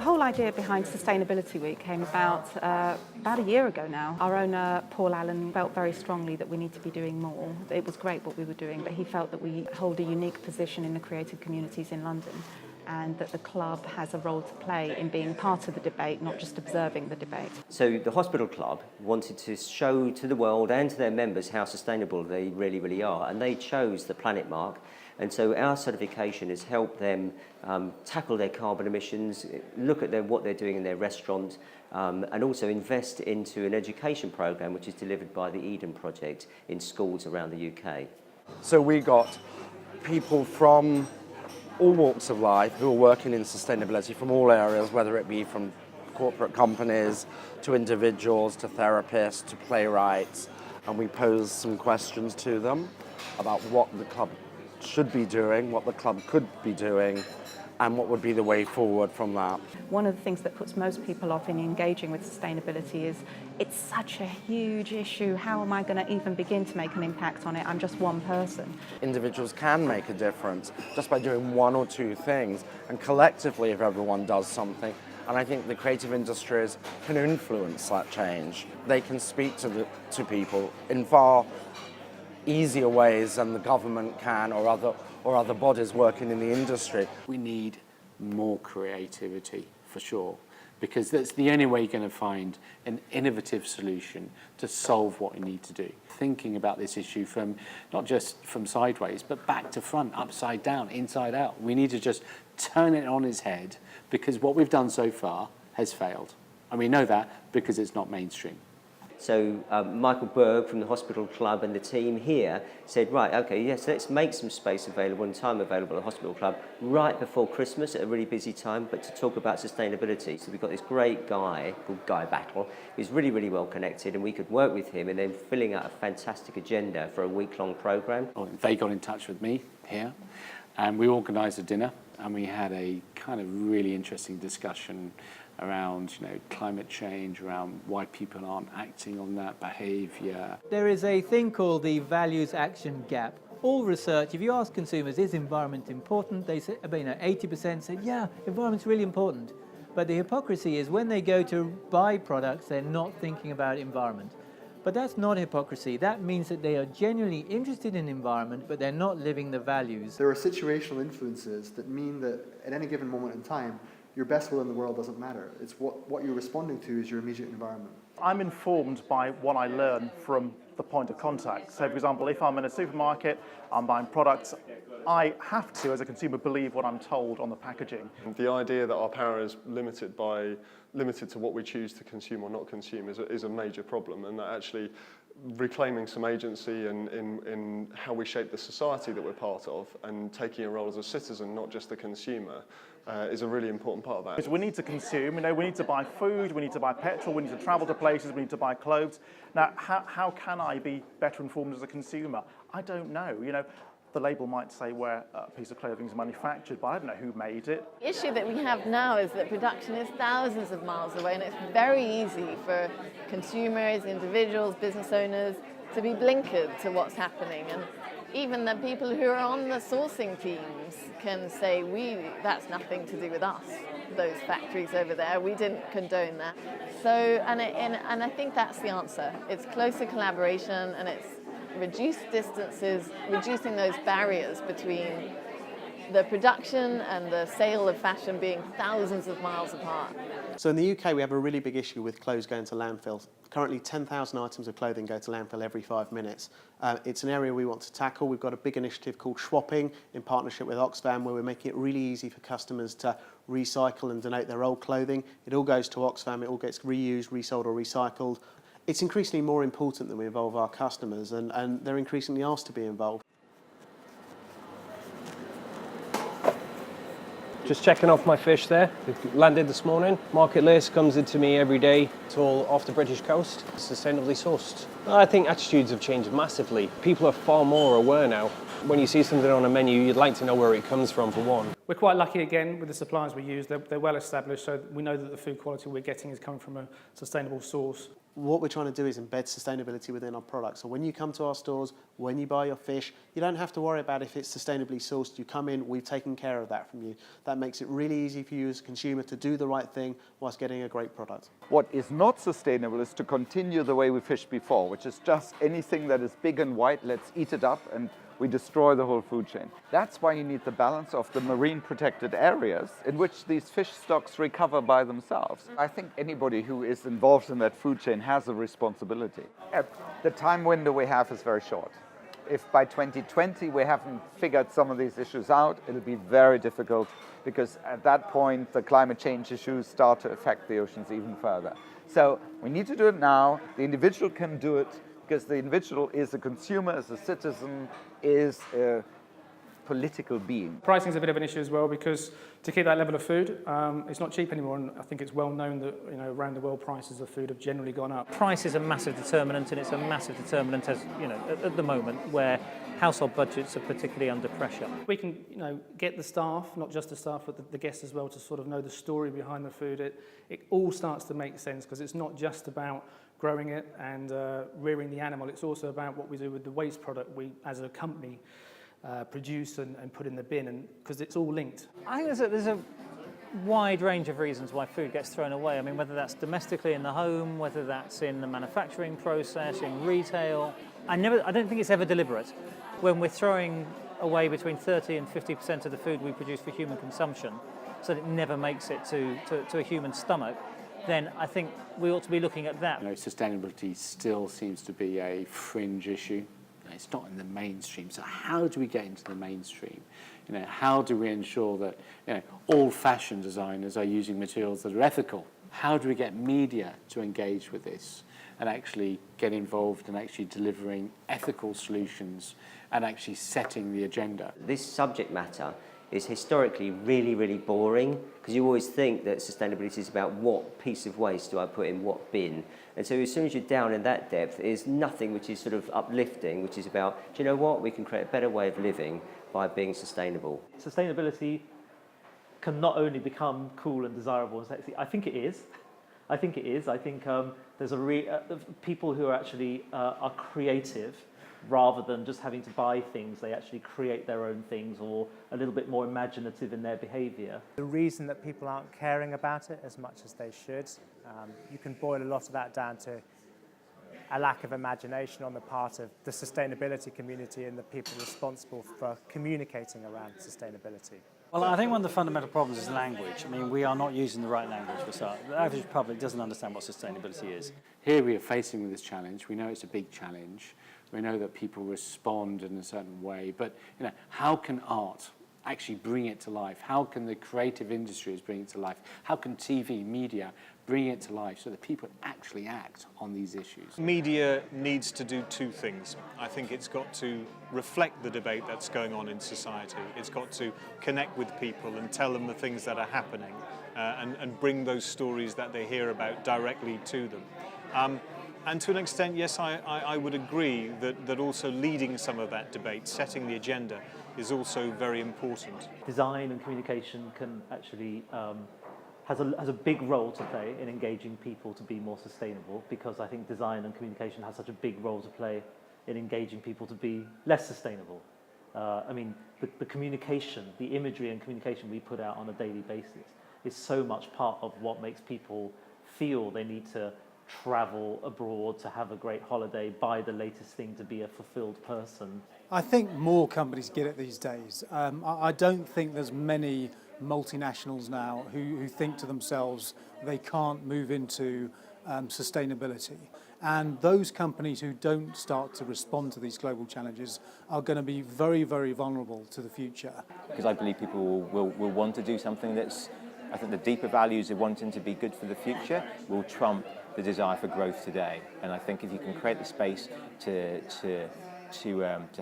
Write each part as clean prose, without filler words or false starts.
whole idea behind Sustainability Week came about a year ago now. Our owner, Paul Allen, felt very strongly that we need to be doing more. It was great what we were doing, but he felt that we hold a unique position in the creative communities in London, and that the club has a role to play in being part of the debate, not just observing the debate. So the Hospital Club wanted to show to the world and to their members how sustainable they really, really are, and they chose the Planet Mark. And so our certification has helped them tackle their carbon emissions, look at what they're doing in their restaurant, and also invest into an education programme which is delivered by the Eden Project in schools around the UK. So we got people from all walks of life who are working in sustainability from all areas, whether it be from corporate companies to individuals to therapists to playwrights, and we posed some questions to them about what the club should be doing, what the club could be doing, and what would be the way forward from that. One of the things that puts most people off in engaging with sustainability is it's such a huge issue. How am I going to even begin to make an impact on it? I'm just one person. Individuals can make a difference just by doing one or two things, and collectively if everyone does something. And I think the creative industries can influence that change. They can speak to people in far easier ways than the government can or other bodies working in the industry. We need more creativity for sure, because that's the only way you're going to find an innovative solution to solve what we need to do. Thinking about this issue from not just from sideways, but back to front, upside down, inside out. We need to just turn it on its head, because what we've done so far has failed. And we know that because it's not mainstream. So Michael Berg from the Hospital Club and the team here said, right, okay, yes, let's make some space available and time available at the Hospital Club right before Christmas at a really busy time, but to talk about sustainability. So we've got this great guy called Guy Battle, who's really, really well connected, and we could work with him and then filling out a fantastic agenda for a week-long programme. They got in touch with me here, and we organised a dinner, and we had a kind of really interesting discussion around, climate change, around why people aren't acting on that behaviour. There is a thing called the values action gap. All research, if you ask consumers, is environment important? They say, 80% say, yeah, environment's really important. But the hypocrisy is when they go to buy products, they're not thinking about environment. But that's not hypocrisy. That means that they are genuinely interested in environment, but they're not living the values. There are situational influences that mean that at any given moment in time, your best will in the world doesn't matter. It's what you're responding to is your immediate environment. I'm informed by what I learn from the point of contact. So, for example, if I'm in a supermarket, I'm buying products, I have to, as a consumer, believe what I'm told on the packaging. The idea that our power is limited to what we choose to consume or not consume is a major problem, and that actually reclaiming some agency in how we shape the society that we're part of and taking a role as a citizen, not just a consumer, is a really important part of that. Because we need to consume, we need to buy food, we need to buy petrol, we need to travel to places, we need to buy clothes. Now, how can I be better informed as a consumer? I don't know. The label might say where a piece of clothing is manufactured, but I don't know who made it. The issue that we have now is that production is thousands of miles away, and it's very easy for consumers, individuals, business owners to be blinkered to what's happening. And even the people who are on the sourcing teams can say, that's nothing to do with us, those factories over there, we didn't condone that. So, and I think that's the answer. It's closer collaboration, and it's reduced distances, reducing those barriers between the production and the sale of fashion being thousands of miles apart. So in the UK we have a really big issue with clothes going to landfill. Currently 10,000 items of clothing go to landfill every 5 minutes. It's an area we want to tackle. We've got a big initiative called Swapping in partnership with Oxfam, where we're making it really easy for customers to recycle and donate their old clothing. It all goes to Oxfam, it all gets reused, resold or recycled. It's increasingly more important that we involve our customers, and they're increasingly asked to be involved. Just checking off my fish there. It landed this morning. Market list comes into me every day. It's all off the British coast, sustainably sourced. I think attitudes have changed massively. People are far more aware now. When you see something on a menu, you'd like to know where it comes from, for one. We're quite lucky again with the suppliers we use. They're well established, so we know that the food quality we're getting is coming from a sustainable source. what we're trying to do is embed sustainability within our products. So when you come to our stores, when you buy your fish, you don't have to worry about if it's sustainably sourced. You come in, we've taken care of that from you. That makes it really easy for you as a consumer to do the right thing whilst getting a great product. What is not sustainable is to continue the way we fished before, which is just anything that is big and white, let's eat it up, and we destroy the whole food chain. That's why you need the balance of the marine protected areas in which these fish stocks recover by themselves. I think anybody who is involved in that food chain has a responsibility. The time window we have is very short. If by 2020 we haven't figured some of these issues out, it'll be very difficult, because at that point the climate change issues start to affect the oceans even further. So we need to do it now. The individual can do it, because the individual is a consumer, is a citizen, is a political being. Pricing is a bit of an issue as well, because to keep that level of food, it's not cheap anymore, and I think it's well known that around the world prices of food have generally gone up. Price is a massive determinant, and it's a massive determinant as at the moment where household budgets are particularly under pressure. We can get the staff, not just the staff, but the guests as well, to sort of know the story behind the food. It all starts to make sense, because it's not just about growing it and rearing the animal. It's also about what we do with the waste product we, as a company, produce and put in the bin, and because it's all linked. I think there's a wide range of reasons why food gets thrown away. I mean, whether that's domestically in the home, whether that's in the manufacturing process, in retail. I don't think it's ever deliberate. When we're throwing away between 30 and 50% of the food we produce for human consumption, so that it never makes it to a human stomach, then I think we ought to be looking at that. Sustainability still seems to be a fringe issue. It's not in the mainstream. So how do we get into the mainstream? How do we ensure that all fashion designers are using materials that are ethical? How do we get media to engage with this and actually get involved in actually delivering ethical solutions and actually setting the agenda? This subject matter is historically really, really boring, because you always think that sustainability is about what piece of waste do I put in what bin. And so as soon as you're down in that depth, there's nothing which is sort of uplifting, which is about, do you know what, we can create a better way of living by being sustainable. Sustainability can not only become cool and desirable and sexy, I think it is. I think there's people who are actually are creative, rather than just having to buy things. They actually create their own things, or a little bit more imaginative in their behaviour. The reason that people aren't caring about it as much as they should, you can boil a lot of that down to a lack of imagination on the part of the sustainability community and the people responsible for communicating around sustainability. Well, I think one of the fundamental problems is language. I mean, we are not using the right language for start. The average public doesn't understand what sustainability is. Here we are facing with this challenge. We know it's a big challenge. We know that people respond in a certain way, but how can art actually bring it to life? How can the creative industries bring it to life? How can TV, media bring it to life so that people actually act on these issues? Media needs to do two things. I think it's got to reflect the debate that's going on in society. It's got to connect with people and tell them the things that are happening and bring those stories that they hear about directly to them. And to an extent, yes, I would agree that also leading some of that debate, setting the agenda, is also very important. Design and communication can actually has a big role to play in engaging people to be more sustainable, because I think design and communication has such a big role to play in engaging people to be less sustainable. I mean, the communication, the imagery and communication we put out on a daily basis is so much part of what makes people feel they need to travel abroad to have a great holiday, buy the latest thing to be a fulfilled person. I think more companies get it these days. I don't think there's many multinationals now who think to themselves they can't move into sustainability. And those companies who don't start to respond to these global challenges are going to be very, very vulnerable to the future. Because I believe people will want to do something that's, I think the deeper values of wanting to be good for the future will trump the desire for growth today. And I think if you can create the space to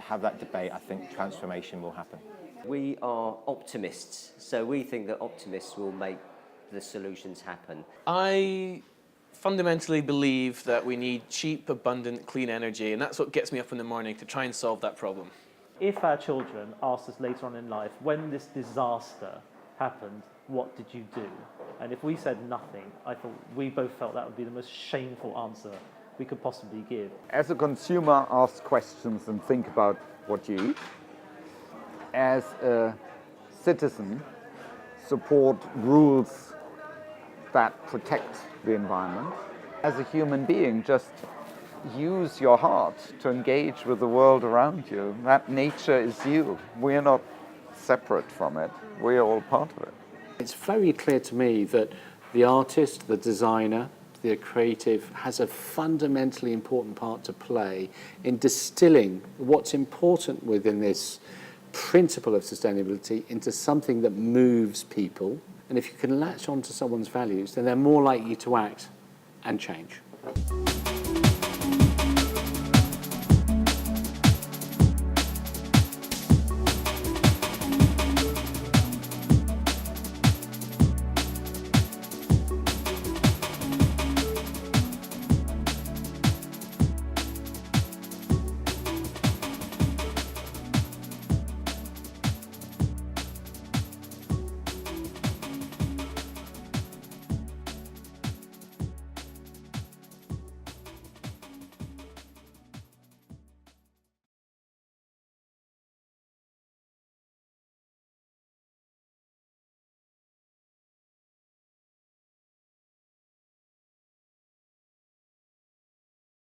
have that debate, I think transformation will happen. We are optimists, so we think that optimists will make the solutions happen. I fundamentally believe that we need cheap, abundant, clean energy, and that's what gets me up in the morning to try and solve that problem. If our children ask us later on in life, when this disaster happened, what did you do? And if we said nothing, I thought we both felt that would be the most shameful answer we could possibly give. As a consumer, ask questions and think about what you eat. As a citizen, support rules that protect the environment. As a human being, just use your heart to engage with the world around you. That nature is you. We are not separate from it. We are all part of it. It's very clear to me that the artist, the designer, the creative has a fundamentally important part to play in distilling what's important within this principle of sustainability into something that moves people. And if you can latch onto someone's values, then they're more likely to act and change.